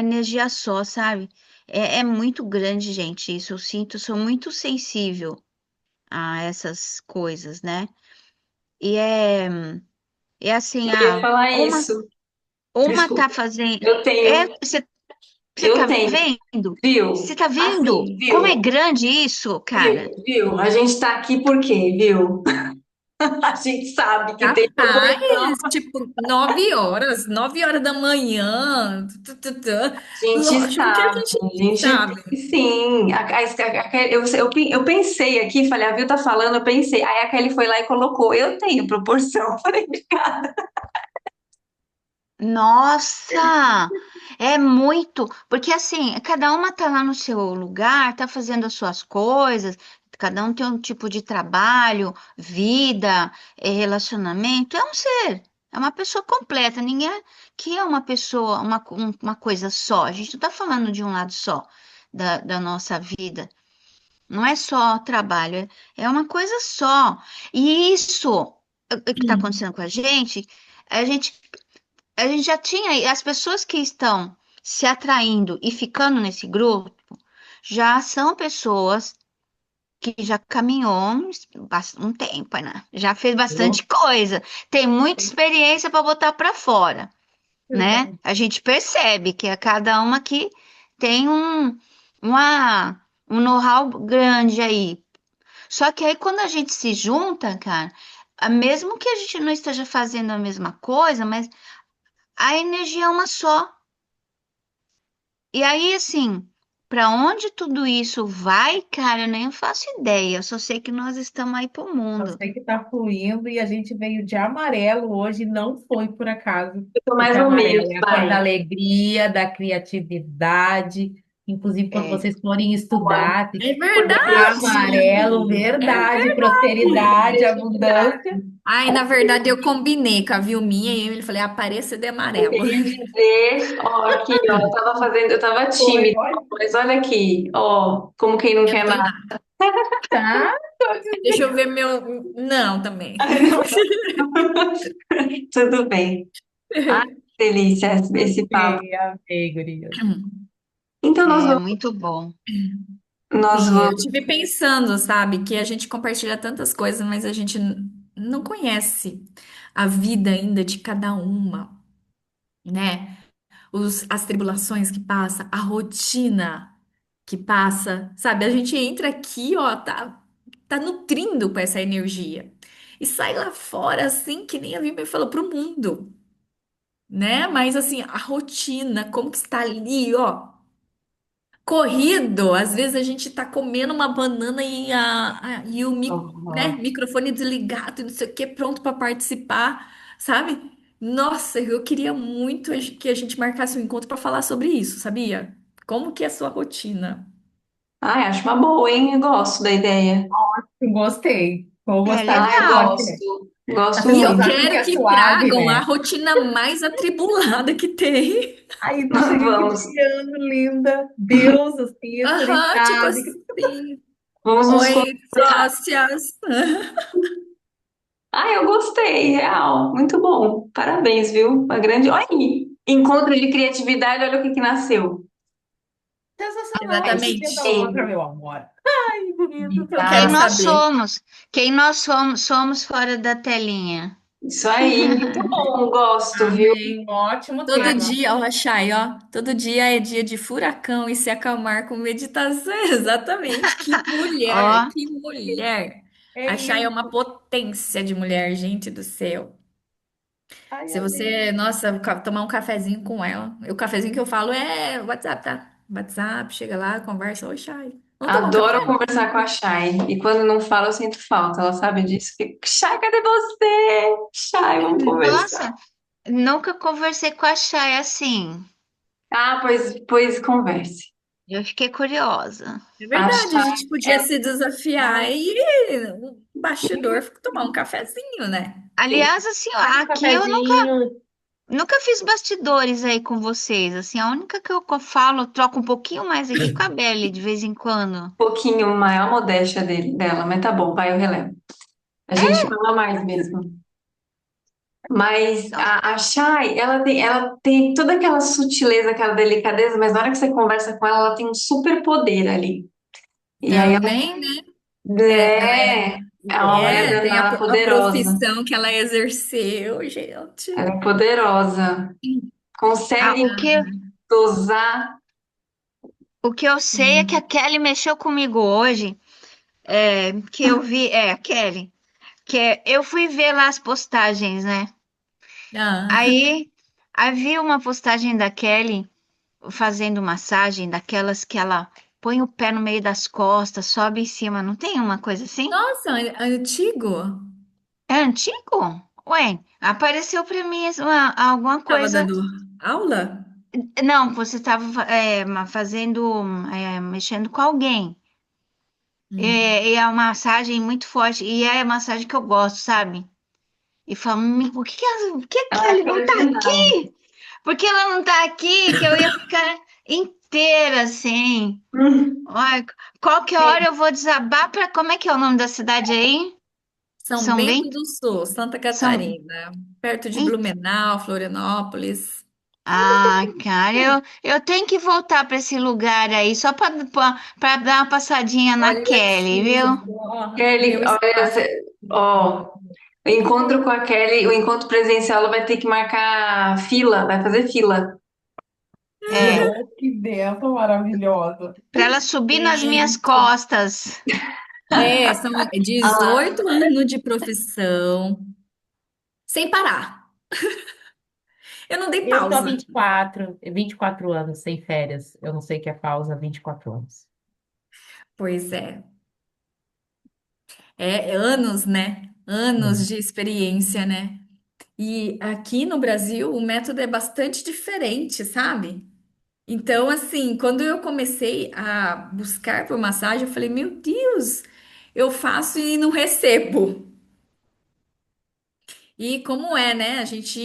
energia só, sabe? É muito grande, gente. Isso eu sinto, sou muito sensível a essas coisas, né? E é assim, Eu ia falar uma, isso. uma tá Desculpa. fazendo. Eu tenho, Você eu tá tenho, vendo? Você viu? tá vendo Assim, como é viu? grande isso, cara? Viu? A gente tá aqui por quê, viu? A gente sabe que tem proporção. Capaz, tipo, 9 horas, 9 horas da manhã. A gente Lógico que a sabe, gente a gente sabe. tem sim. Eu pensei aqui, falei, a Viu tá falando, eu pensei. Aí a Kelly foi lá e colocou, eu tenho proporção. Falei, Nossa, é muito, porque assim, cada uma tá lá no seu lugar, tá fazendo as suas coisas, cada um tem um tipo de trabalho, vida, relacionamento, é um ser, é uma pessoa completa, ninguém que é uma pessoa, uma coisa só, a gente não tá falando de um lado só da nossa vida, não é só trabalho, é uma coisa só, e isso que está acontecendo com a gente a gente já tinha, as pessoas que estão se atraindo e ficando nesse grupo já são pessoas que já caminhou um tempo, né? Já fez bastante coisa, tem muita experiência para botar para fora, né? Verdade. A gente percebe que a cada uma aqui tem um know-how grande aí. Só que aí quando a gente se junta, cara, mesmo que a gente não esteja fazendo a mesma coisa, mas a energia é uma só. E aí, assim, para onde tudo isso vai, cara, eu nem faço ideia. Eu só sei que nós estamos aí pro Eu mundo. sei que está fluindo e a gente veio de amarelo hoje, não foi por acaso, eu tô porque mais no meio, amarelo é a cor da vai. alegria, da criatividade. Inclusive, quando É, vocês forem estudar, tem É Cor da amarelo, criatividade. é verdade, prosperidade, abundância. Criatividade. Ai, na verdade, eu combinei com a Vilminha e ele falei, apareça de Eu amarelo. queria dizer, ó, aqui, ó, eu tava Foi, tímida, olha, mas olha aqui, ó, como quem não Eu não quer tenho nada. nada. tá? Deixa eu ver meu. Não, também. Tudo bem. Ai, que delícia esse papo. Amei, amei, gurias. Então é muito bom. nós Sim, eu vamos, tive pensando, sabe, que a gente compartilha tantas coisas, mas a gente não conhece a vida ainda de cada uma, né? As tribulações que passa, a rotina que passa, sabe? A gente entra aqui, ó, tá nutrindo com essa energia. E sai lá fora, assim, que nem a Vivi falou, pro mundo, né? Mas, assim, a rotina, como que está ali, ó. Corrido, às vezes a gente tá comendo uma banana e o né, Aham. microfone desligado, e não sei o que, pronto para participar, sabe? Nossa, eu queria muito que a gente marcasse um encontro para falar sobre isso, sabia? Como que é a sua rotina? ai, acho uma boa, hein? Eu gosto da ideia. Gostei. Vou É gostar Ai, legal. bastante. gosto, As gosto E eu pessoas muito. acham que quero é que suave, tragam a né? rotina mais atribulada que tem. Aí tu Nós chega aqui vamos, brilhando, linda, Deus, assim, Aham, tipo conectada. assim. vamos nos Oi, conectar. sócias. Ai, eu gostei, real, muito bom. Parabéns, viu? Uma grande, olha aí, encontro de criatividade, olha o que que nasceu. Sensacional. E que dia da Exatamente. outra, Gente, meu amor? Ai, bonito, eu Eu Quem quero quero. nós saber. somos? Quem nós somos fora da telinha? Isso aí, muito bom, gosto, viu? Amém. Ótimo Todo tema. dia, ó, Chay, ó, todo dia é dia de furacão e se acalmar com meditação. Exatamente. Que mulher, Ó, que mulher. É A Chay é isso. uma potência de mulher, gente do céu. Ai, Se amém. você, nossa, tomar um cafezinho com ela. O cafezinho que eu falo é WhatsApp, tá? WhatsApp, chega lá, conversa. Oi, Chay. Vamos tomar um café? Adoro conversar com a Chay. E quando não fala, eu sinto falta. Ela sabe disso. Fico, Chay, cadê você? Chay, vamos conversar. nossa, nunca conversei com a Chay assim. Ah, pois converse. Eu fiquei curiosa. É A verdade, a Chay, gente podia se desafiar e no bastidor tomar um cafezinho, né? Aliás, assim, ó, Faz um aqui eu cafezinho. nunca fiz bastidores aí com vocês. Assim, a única que eu falo, troco um pouquinho mais aqui com a Belle de vez em quando. pouquinho maior a modéstia dela, mas tá bom, vai, eu relevo. A gente fala mais mesmo. Mas Então, a Chay, ela tem toda aquela sutileza, aquela delicadeza, mas na hora que você conversa com ela, ela tem um super poder ali. E aí Também, né? Ela é uma mulher tem danada a poderosa. profissão que ela exerceu, gente. Ela é poderosa. Consegue o que, dosar. o que eu sei é que a Kelly mexeu comigo hoje, que eu vi, a Kelly, eu fui ver lá as postagens, né? Ah, Aí, havia uma postagem da Kelly fazendo massagem, daquelas que ela põe o pé no meio das costas, sobe em cima, não tem uma coisa assim? nossa, antigo. É antigo? Ué, apareceu pra mim alguma Tava coisa. dando aula? Não, você estava fazendo, mexendo com alguém. Hum. E é uma massagem muito forte, e é a massagem que eu gosto, sabe? E falo, por que a Ela é Kelly não tá coordenada. aqui? Por que ela não tá aqui? Que eu ia ficar inteira assim. Ai, qualquer hora eu vou desabar para. Como é que é o nome da cidade aí? São São Bento Bento? do Sul, Santa São. Perto de Blumenau, Florianópolis. Ah, cara, eu tenho que voltar para esse lugar aí só para dar uma passadinha na Olha Kelly, aqui, viu? ó, Kelly, meu olha, espaço. ó, o encontro com a Kelly, o encontro presencial, ela vai ter que marcar fila, vai fazer fila. É, Que ideia maravilhosa. para ela subir nas minhas Gente, costas. são Ah lá, 18 anos de profissão, sem parar. Eu não dei Eu tô há pausa. 24 anos sem férias. Eu não sei o que é pausa, há 24 anos. Pois é anos, né? Anos Hum. de experiência, né? E aqui no Brasil o método é bastante diferente, sabe? Então, assim, quando eu comecei a buscar por massagem, eu falei, meu Deus, eu faço e não recebo. E como é, né? A gente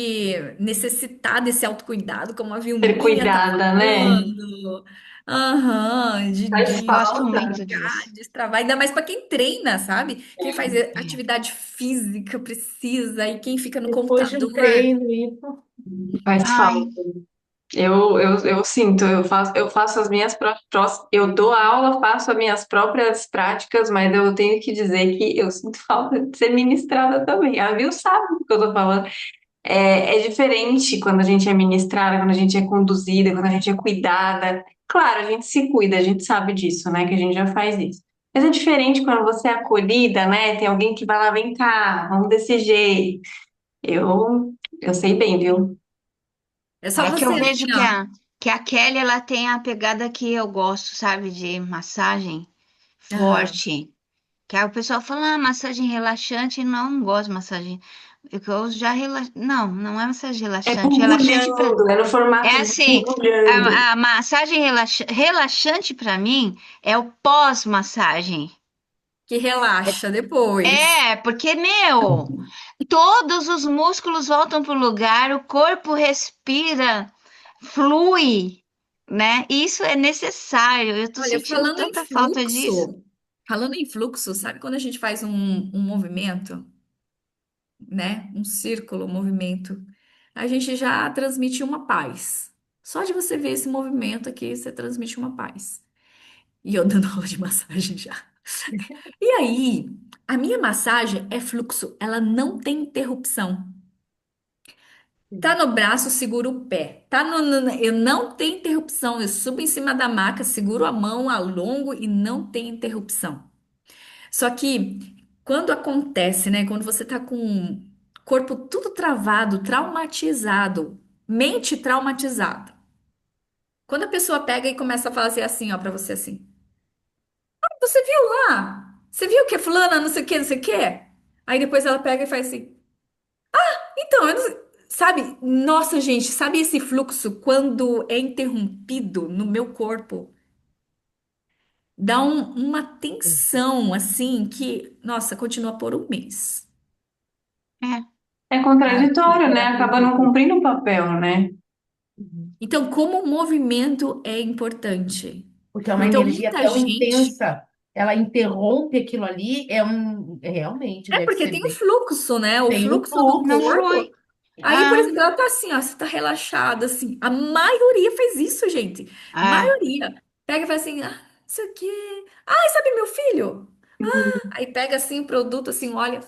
necessitar desse autocuidado, como a ser Vilminha tá cuidada, né? falando. Aham, Faz Eu gosto falta. muito disso. destravar, ainda mais para quem treina, sabe? Quem faz É. atividade física precisa, e quem fica no Depois de computador. um treino, isso. Faz Ai, falta. Eu sinto, eu faço as minhas próprias, eu dou aula, faço as minhas próprias práticas, mas eu tenho que dizer que eu sinto falta de ser ministrada também. A Viu sabe do que eu tô falando. É diferente quando a gente é ministrada, quando a gente é conduzida, quando a gente é cuidada. Claro, a gente se cuida, a gente sabe disso, né? Que a gente já faz isso. Mas é diferente quando você é acolhida, né? Tem alguém que vai lá, vem cá, vamos desse jeito. Eu sei bem, viu? É só é que você, eu vejo assim, ó. que a Kelly, ela tem a pegada que eu gosto, sabe, de massagem Aham. forte. Que aí o pessoal fala, massagem relaxante, não gosto de massagem. Eu já Não, não é massagem É relaxante. Relaxante para borbulhando, é no formato é de assim, borbulhando. a massagem relaxante para mim é o pós-massagem. Que relaxa depois. Porque, meu, todos os músculos voltam para o lugar, o corpo respira, flui, né? Isso é necessário. Eu tô Olha, sentindo tanta falta disso. falando em fluxo, sabe quando a gente faz um movimento, né? Um círculo, um movimento, a gente já transmite uma paz. Só de você ver esse movimento aqui, você transmite uma paz. E eu dando aula de massagem já. E aí, a minha massagem é fluxo, ela não tem interrupção. Tá no braço, seguro o pé. Eu não tenho interrupção. Eu subo em cima da maca, seguro a mão, alongo e não tem interrupção. Só que quando acontece, né? Quando você tá com o corpo tudo travado, traumatizado, mente traumatizada. Quando a pessoa pega e começa a fazer assim, ó, pra você assim. Você viu lá? Você viu que é fulana, não sei o que, não sei o que? Aí depois ela pega e faz assim. Então, eu não sei- sabe? Nossa, gente, sabe esse fluxo quando é interrompido no meu corpo? Dá uma tensão assim que, nossa, continua por um mês. É, É A contraditório, né? Acaba fisioterapeuta não cumprindo o papel, né? Então, como o movimento é importante. porque é uma Então, energia muita tão gente. intensa, ela interrompe aquilo ali, realmente É deve porque ser tem o bem. fluxo, né? O Tem o fluxo do não fluxo. flui. corpo. Aí, por Ah, exemplo, ela tá assim, ó, você tá relaxada, assim. A maioria faz isso, gente. ah. Maioria. Pega e faz assim, isso aqui. Ai, sabe meu filho? Aí pega assim o produto, assim, olha.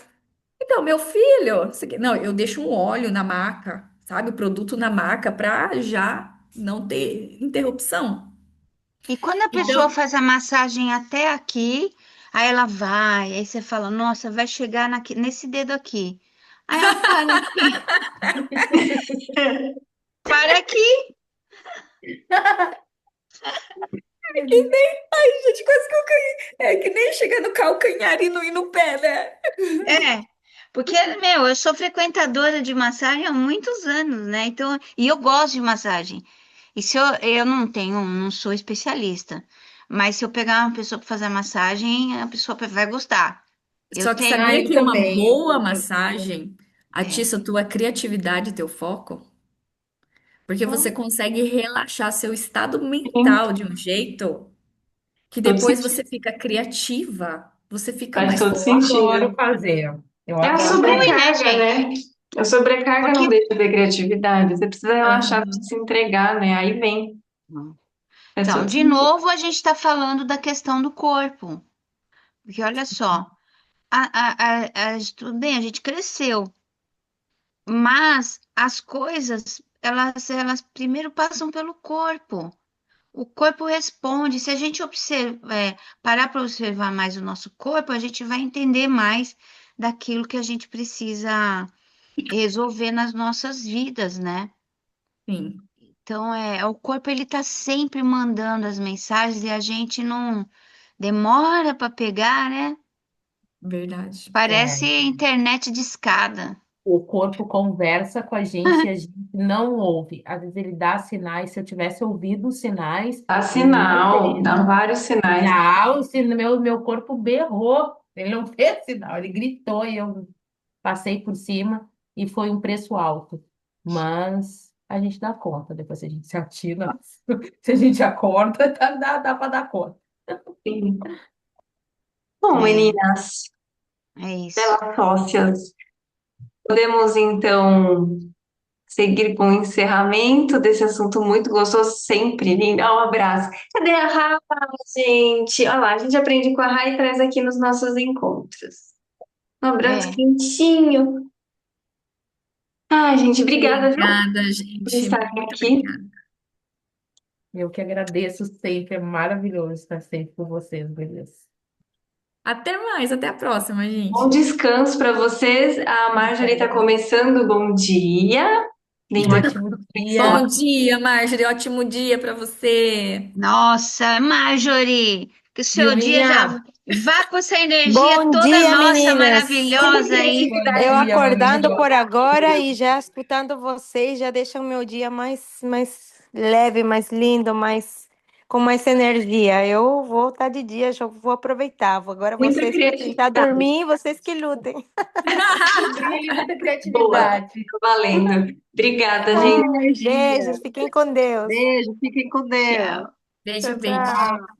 Então, meu filho, isso aqui. Não, eu deixo um óleo na maca, sabe? O produto na maca pra já não ter interrupção. E quando a pessoa Então, faz a massagem até aqui, aí ela vai, aí você fala, nossa, vai chegar nesse dedo aqui. Aí ela para aqui, para aqui. gente, quase que eu caí. É que nem chega no calcanhar e no pé, né? É, porque, meu, eu sou frequentadora de massagem há muitos anos, né? Então, e eu gosto de massagem. E se eu não tenho, não sou especialista, mas se eu pegar uma pessoa para fazer massagem, a pessoa vai gostar. Eu Só que tenho, Ah, sabia eu que uma também. boa massagem é, atiça a tua criatividade e teu foco? Porque você Hum, consegue relaxar seu estado Sim, mental de um jeito que todo depois sentido. você fica criativa, você fica Faz mais todo Eu adoro sentido. fazer. Eu É a adoro flui, fazer. né, sobrecarga, gente? né? A sobrecarga Porque não deixa de ter criatividade. Você precisa relaxar para Aham. se entregar, né? Aí vem. Faz Então, todo de sentido. novo, a gente está falando da questão do corpo. Porque olha só, tudo bem, a gente cresceu, mas as coisas, elas primeiro passam pelo corpo. O corpo responde. Se a gente parar para observar mais o nosso corpo, a gente vai entender mais daquilo que a gente precisa resolver nas nossas vidas, né? Sim, Então, o corpo ele tá sempre mandando as mensagens e a gente não demora para pegar, né? verdade. Parece É, internet de escada. o corpo conversa com a gente e a gente não ouve. Às vezes ele dá sinais. Se eu tivesse ouvido os sinais, Dá ele não sinal, teria. dá vários sinais. Já meu corpo berrou. Ele não fez sinal, ele gritou e eu passei por cima e foi um preço alto. Mas a gente dá conta. Depois se a gente se atina, se a gente acorda, dá para dar conta. Sim. Bom, É, meninas, é isso. belas sócias, podemos então seguir com o encerramento desse assunto muito gostoso, sempre lindo. Um abraço. Cadê a Rafa, gente? Olha lá, a gente aprende com a Rai e traz aqui nos nossos encontros. Um abraço É. quentinho. Ai, gente, obrigada, viu, Obrigada, por gente. estarem Muito aqui. obrigada. Eu que agradeço sempre. É maravilhoso estar sempre com vocês, beleza? Até mais, até a próxima, Bom gente. descanso para vocês. A Marjorie está Obrigada. bom dia. Um Linda ótimo pensando. Bom dia. dia, Marjorie. Ótimo dia para você. Nossa, Marjorie, que o seu dia Vilminha, já vá com essa energia Bom toda dia, nossa, meninas. Muita maravilhosa aí. bom Eu criatividade. dia, acordando maravilhoso. por agora e já escutando vocês, já deixa o meu dia mais leve, mais lindo, mais com mais energia. Eu vou estar de dia, já vou aproveitar. Agora Muita vocês que já criatividade. dormir, vocês que lutem. Um brilho e muita Boa, tá criatividade. valendo. Obrigada, gente. Ai, beijos, fiquem com Deus. Beijo, fiquem com Deus. Tchau. Beijo, Tchau, beijo. tchau.